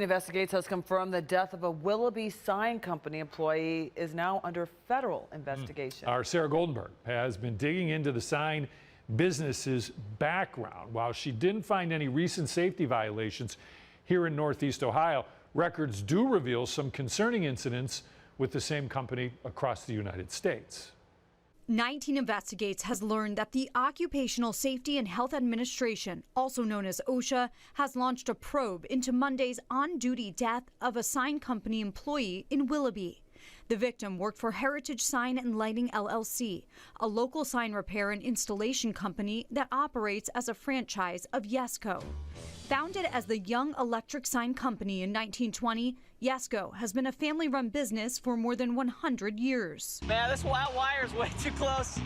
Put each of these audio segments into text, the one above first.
Investigates has confirmed the death of a Willoughby sign company employee is now under federal investigation. Our Sarah Goldenberg has been digging into the sign business's background. While she didn't find any recent safety violations here in Northeast Ohio, records do reveal some concerning incidents with the same company across the United States. 19 Investigates has learned that the Occupational Safety and Health Administration, also known as OSHA, has launched a probe into Monday's on-duty death of a sign company employee in Willoughby. The victim worked for Heritage Sign and Lighting LLC, a local sign repair and installation company that operates as a franchise of Yesco. Founded as the Young Electric Sign Company in 1920, Yesco has been a family-run business for more than 100 years. Man, this wire's way too close.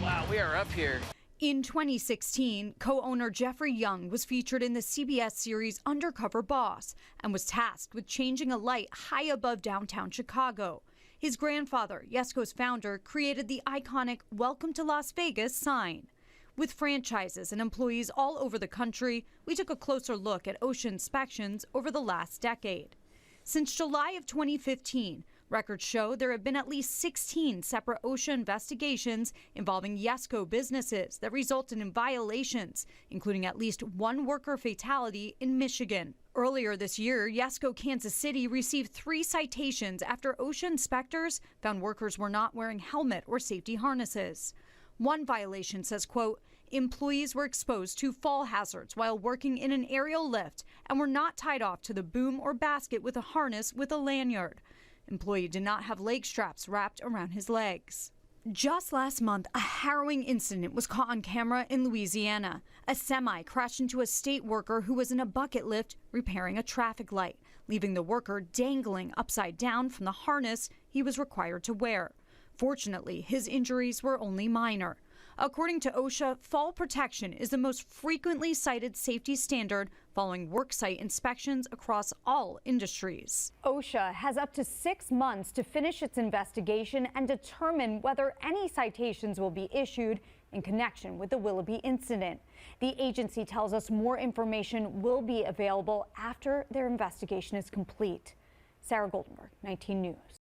Wow, we are up here. In 2016, co-owner Jeffrey Young was featured in the CBS series Undercover Boss and was tasked with changing a light high above downtown Chicago. His grandfather, Yesco's founder, created the iconic Welcome to Las Vegas sign. With franchises and employees all over the country, we took a closer look at OSHA inspections over the last decade. Since July of 2015, records show there have been at least 16 separate OSHA investigations involving Yesco businesses that resulted in violations, including at least one worker fatality in Michigan. Earlier this year, Yesco Kansas City received 3 citations after OSHA inspectors found workers were not wearing helmet or safety harnesses. One violation says, quote, employees were exposed to fall hazards while working in an aerial lift and were not tied off to the boom or basket with a harness with a lanyard. Employee did not have leg straps wrapped around his legs. Just last month, a harrowing incident was caught on camera in Louisiana. A semi crashed into a state worker who was in a bucket lift repairing a traffic light, leaving the worker dangling upside down from the harness he was required to wear. Fortunately, his injuries were only minor. According to OSHA, fall protection is the most frequently cited safety standard following worksite inspections across all industries. OSHA has up to 6 months to finish its investigation and determine whether any citations will be issued in connection with the Willoughby incident. The agency tells us more information will be available after their investigation is complete. Sarah Goldenberg, 19 News.